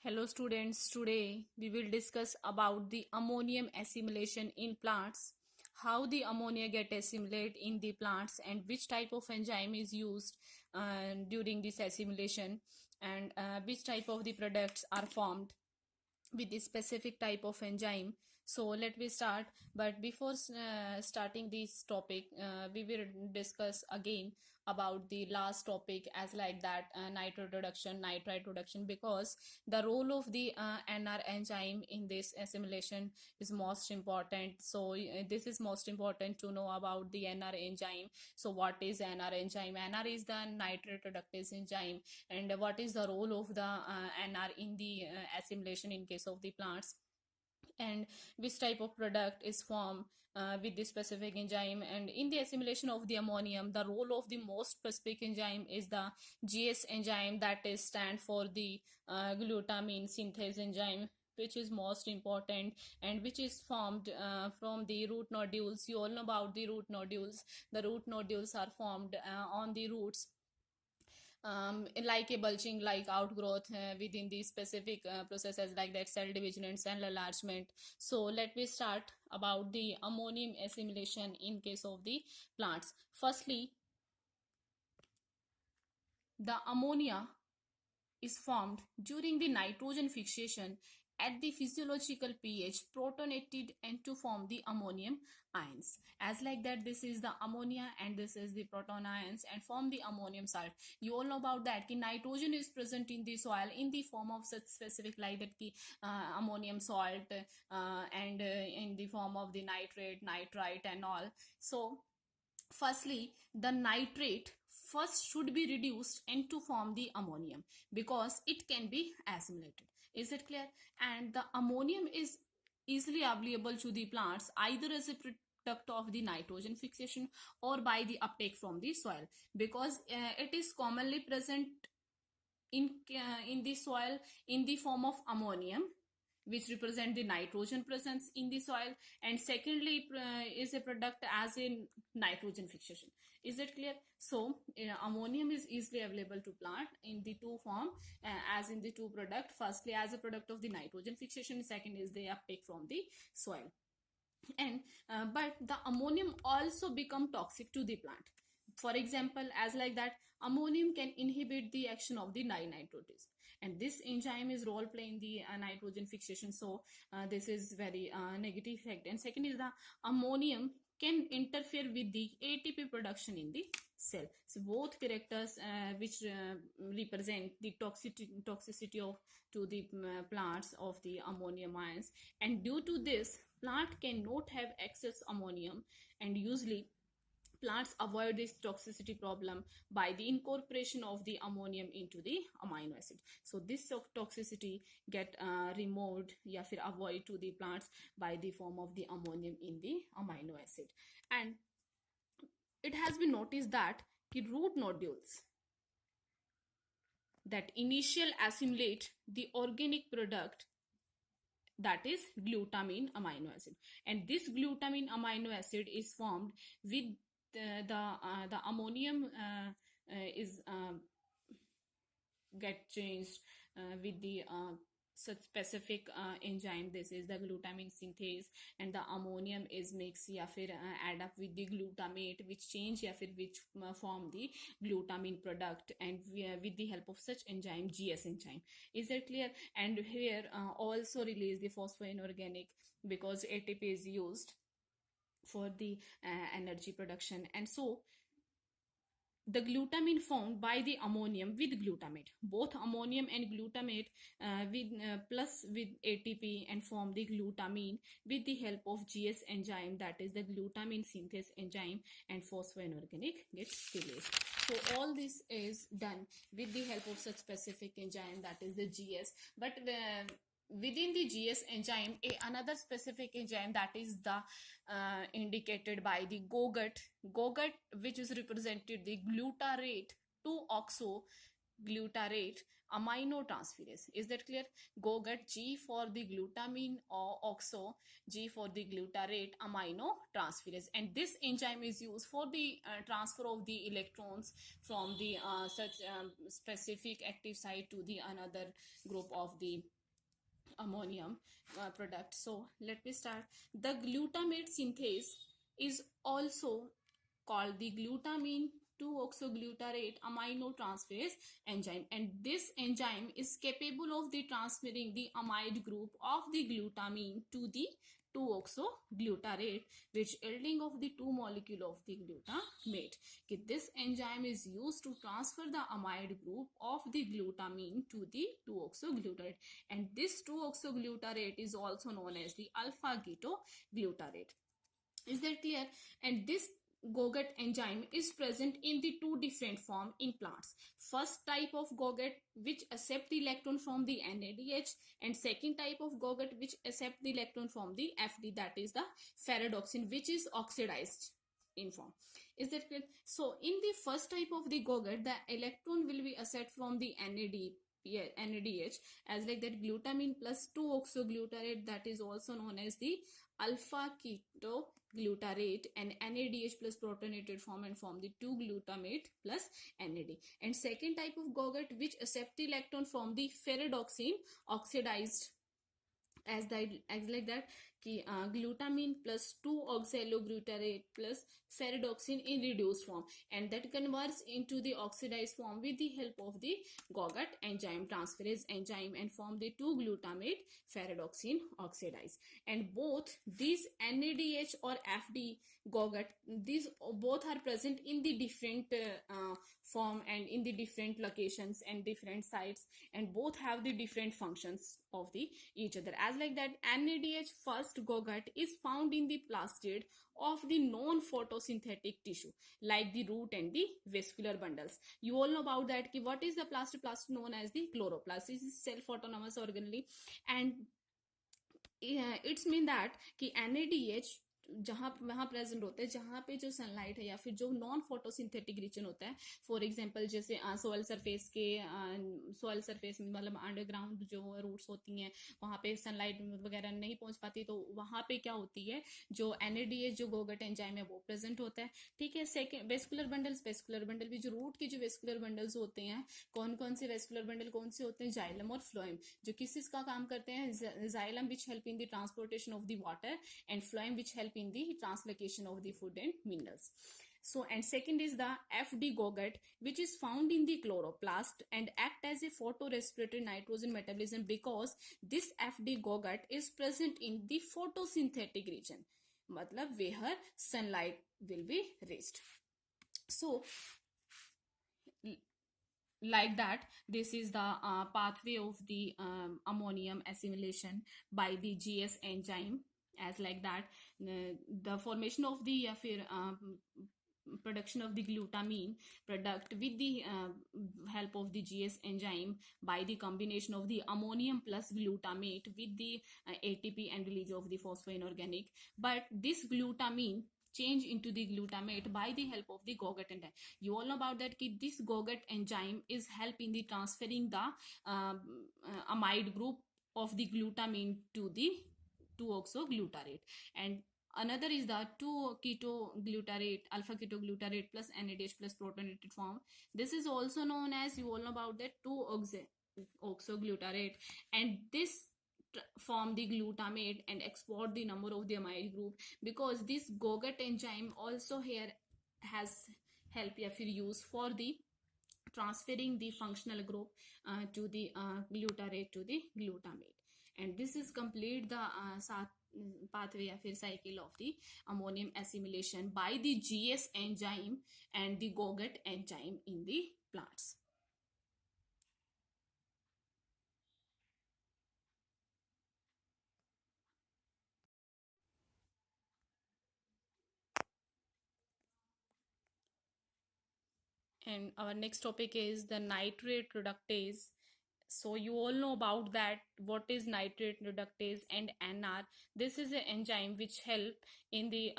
Hello students, today we will discuss about the ammonium assimilation in plants, how the ammonia get assimilated in the plants and which type of enzyme is used during this assimilation and which type of the products are formed with this specific type of enzyme. So let me start, but before starting this topic, we will discuss again about the last topic as like that nitrate reduction, nitrite reduction, because the role of the NR enzyme in this assimilation is most important. So this is most important to know about the NR enzyme. So what is NR enzyme? NR is the nitrate reductase enzyme, and what is the role of the NR in the assimilation in case of the plants, and which type of product is formed with this specific enzyme. And in the assimilation of the ammonium, the role of the most specific enzyme is the GS enzyme, that is stand for the glutamine synthase enzyme, which is most important and which is formed from the root nodules. You all know about the root nodules. The root nodules are formed on the roots, like a bulging like outgrowth within these specific processes like that cell division and cell enlargement. So let me start about the ammonium assimilation in case of the plants. Firstly, the ammonia is formed during the nitrogen fixation at the physiological pH protonated and to form the ammonium ions. As like that, this is the ammonia and this is the proton ions and form the ammonium salt. You all know about that ki nitrogen is present in the soil in the form of such specific like that ki ammonium salt and in the form of the nitrate, nitrite and all. So firstly, the nitrate first should be reduced and to form the ammonium because it can be assimilated. Is it clear? And the ammonium is easily available to the plants either as a product of the nitrogen fixation or by the uptake from the soil, because it is commonly present in the soil in the form of ammonium, which represent the nitrogen presence in the soil, and secondly is a product as in nitrogen fixation. Is it clear? So ammonium is easily available to plant in the two form, as in the two product. Firstly as a product of the nitrogen fixation, second is the uptake from the soil. And but the ammonium also become toxic to the plant. For example, as like that, ammonium can inhibit the action of the dinitrotase, and this enzyme is role playing the nitrogen fixation. So this is very negative effect. And second is the ammonium can interfere with the ATP production in the cell. So both characters which represent the toxicity of to the plants of the ammonium ions, and due to this plant cannot have excess ammonium, and usually plants avoid this toxicity problem by the incorporation of the ammonium into the amino acid. So this toxicity get removed या फिर avoid to the plants by the form of the ammonium in the amino acid. And it has been noticed that the root nodules that initial assimilate the organic product, that is glutamine amino acid, and this glutamine amino acid is formed with the ammonium is get changed with the such specific enzyme. This is the glutamine synthase, and the ammonium is mixed या फिर add up with the glutamate, which change या फिर which form the glutamine product, and with the help of such enzyme, GS enzyme. Is it clear? And here also release the phosphoinorganic, because ATP is used for the energy production. And so the glutamine formed by the ammonium with glutamate, both ammonium and glutamate with plus with ATP, and form the glutamine with the help of GS enzyme, that is the glutamine synthase enzyme, and phosphoinorganic gets released. So all this is done with the help of such specific enzyme, that is the GS. But within the GS enzyme, another specific enzyme, that is the indicated by the GOGUT, which is represented the glutarate 2-oxo glutarate aminotransferase. Is that clear? GOGAT, G for the glutamine or oxo, G for the glutarate aminotransferase. And this enzyme is used for the transfer of the electrons from the such specific active site to the another group of the ammonium product. So let me start. The glutamate synthase is also called the glutamine 2-oxoglutarate aminotransferase enzyme, and this enzyme is capable of the transferring the amide group of the glutamine to the 2-oxoglutarate, which yielding of the two molecule of the glutamate. Okay, this enzyme is used to transfer the amide group of the glutamine to the 2-oxoglutarate, and this 2-oxoglutarate is also known as the alpha ketoglutarate. Is that clear? And this GOGAT enzyme is present in the two different form in plants. First type of GOGAT which accept the electron from the NADH, and second type of GOGAT which accept the electron from the FD, that is the ferredoxin, which is oxidized in form. Is that clear? So in the first type of the GOGAT, the electron will be accepted from the NADH, as like that glutamine plus 2-oxoglutarate, that is also known as the alpha ketoglutarate, and NADH plus protonated form and form the 2-glutamate plus NAD. And second type of GOGAT which accept the electron from the ferredoxin oxidized, as like that कि glutamine plus 2-oxaloglutarate plus ferredoxin in reduced form, and that converts into the oxidized form with the help of the GOGAT enzyme, transferase enzyme, and form the 2-glutamate ferredoxin oxidase. And both these NADH or FD GOGAT, these both are present in the different form and in the different locations and different sites, and both have the different functions of the each other. As like that, NADH first GOGAT is found in the plastid of the non-photosynthetic tissue like the root and the vascular bundles. You all know about that. What is the plastid? Plastid known as the chloroplast. This is self-autonomous organelle, and it's mean that कि NADH जहाँ वहाँ present होता है जहाँ पे जो sunlight है या फिर जो नॉन फोटोसिंथेटिक रीजन होता है. फॉर एग्जांपल जैसे सॉइल सरफेस में मतलब अंडरग्राउंड जो रूट्स होती हैं वहाँ पे सनलाइट वगैरह नहीं पहुंच पाती, तो वहाँ पे क्या होती है, जो NADH जो गोगट एंजाइम है वो प्रेजेंट होता है. ठीक है. सेकेंड, वेस्कुलर बंडल भी, जो रूट के जो वेस्कुलर बंडल्स होते हैं, कौन कौन से वेस्कुलर बंडल कौन से होते हैं? जाइलम और फ्लोएम, जो किस चीज का काम करते हैं? Xylem which help in the transportation of the water, and phloem which help in the translocation of the food and minerals. So, and second is the FD GOGAT, which is found in the chloroplast and act as a photorespiratory nitrogen metabolism, because this FD GOGAT is present in the photosynthetic region, matlab where sunlight will be raised. So like that, this is the pathway of the ammonium assimilation by the GS enzyme. As like that, the formation of the या फिर production of the glutamine product with the help of the GS enzyme by the combination of the ammonium plus glutamate with the ATP and release of the phosphoinorganic. But this glutamine change into the glutamate by the help of the GOGAT enzyme. You all know about that कि this GOGAT enzyme is help in the transferring the amide group of the glutamine to the 2-oxoglutarate. And another is the 2-ketoglutarate, alpha ketoglutarate plus NADH plus protonated form. This is also known as, you all know about that, 2-oxoglutarate, and this form the glutamate and export the number of the amide group, because this GOGAT enzyme also here has help या फिर use for the transferring the functional group to the glutarate to the glutamate. And this is complete the pathway या फिर cycle of the ammonium assimilation by the GS enzyme and the GOGAT enzyme in the plants. And our next topic is the nitrate reductase So you all know about that what is nitrate reductase and NR. This is an enzyme which help in the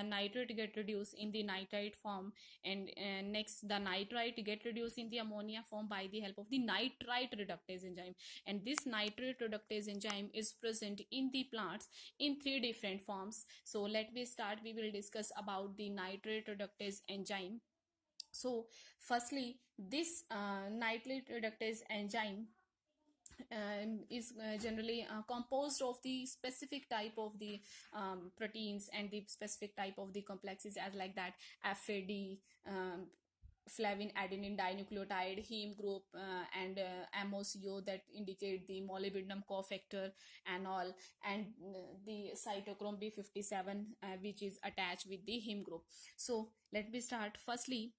nitrate get reduced in the nitrite form, and next the nitrite get reduced in the ammonia form by the help of the nitrite reductase enzyme. And this nitrate reductase enzyme is present in the plants in three different forms. So let me start. We will discuss about the nitrate reductase enzyme. So firstly, this nitrate reductase enzyme is generally composed of the specific type of the proteins and the specific type of the complexes, as like that FAD, flavin adenine dinucleotide, heme group, and MOCO that indicate the molybdenum cofactor and all, and the cytochrome B57 which is attached with the heme group. So let me start. Firstly,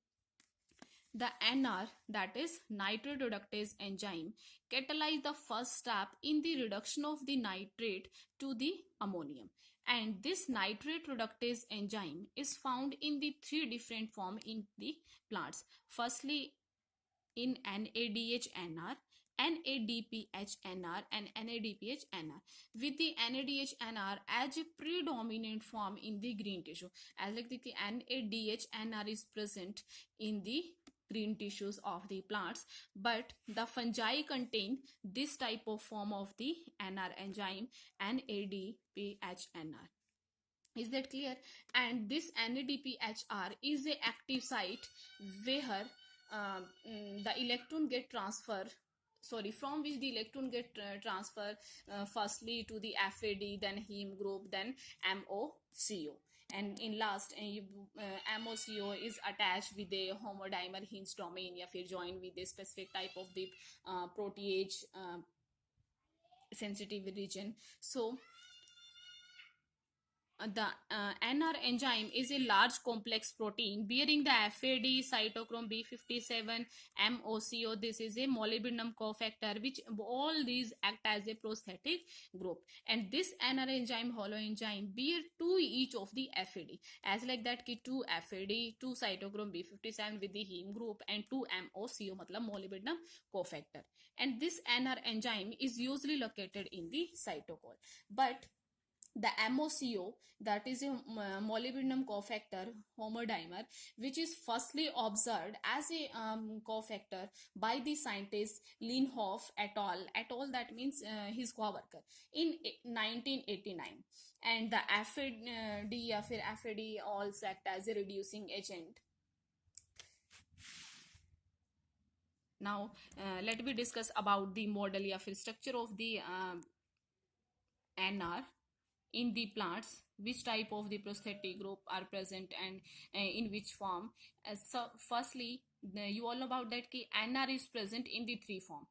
the NR, that is nitrate reductase enzyme, catalyze the first step in the reduction of the nitrate to the ammonium. And this nitrate reductase enzyme is found in the three different form in the plants. Firstly, in NADH-NR, NADPH-NR, and NADPH-NR, with the NADH-NR as a predominant form in the green tissue. As like the NADH-NR is present in the green tissues of the plants, but the fungi contain this type of form of the NR enzyme, NADPH-NR. Is that clear? And this NADPHR is a active site where the electron get transferred, sorry, from which the electron get transferred firstly to the FAD, then heme group, then MOCO. And in last, MOCO is attached with a homodimer hinge domain, या फिर joined with a specific type of the protease sensitive region. So the NR enzyme is a large complex protein bearing the FAD, cytochrome B57, MOCO. This is a molybdenum cofactor, which all these act as a prosthetic group. And this NR enzyme, holoenzyme, bear two each of the FAD. As like that ki two FAD, two cytochrome B57 with the heme group, and two MOCO, matlab molybdenum cofactor. And this NR enzyme is usually located in the cytocol. But the MOCO, that is a molybdenum cofactor homodimer, which is firstly observed as a cofactor by the scientist Linhoff et al. That means his co-worker in 1989. And the FAD also act as a reducing agent. Now let me discuss about the model या फिर structure of the NR in the plants, which type of the prosthetic group are present, and in which form. So firstly, you all know about that ki NR is present in the three form: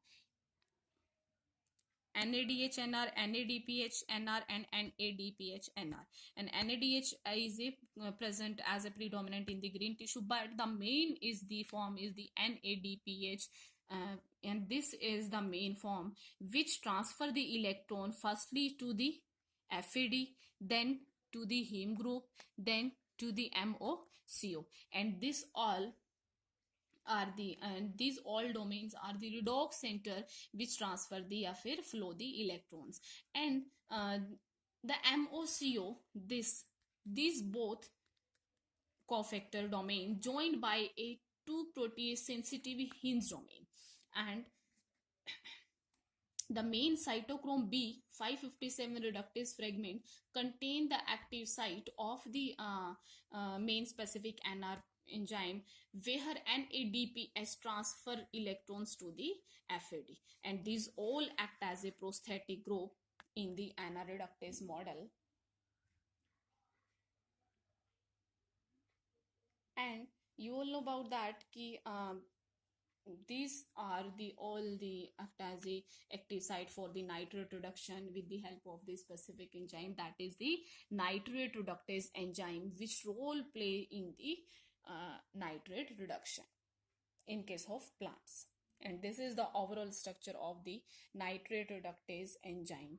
NADH-NR, NADPH-NR, and NADPH-NR. And NADH is present as a predominant in the green tissue, but the main is the form is the NADPH, and this is the main form which transfer the electron firstly to the FAD, then to the heme group, then to the MOCO. And this all are these all domains are the redox center which transfer the या फिर flow the electrons. And the MOCO, these both cofactor domain joined by a two protease sensitive hinge domain. And the main cytochrome B557 reductase fragment contain the active site of the main specific NR enzyme, where NADPH transfer electrons to the FAD. And these all act as a prosthetic group in the NR reductase model. And you all know about that ki these are all the act as a active site for the nitrate reduction with the help of this specific enzyme, that is the nitrate reductase enzyme, which role play in the nitrate reduction in case of plants. And this is the overall structure of the nitrate reductase enzyme.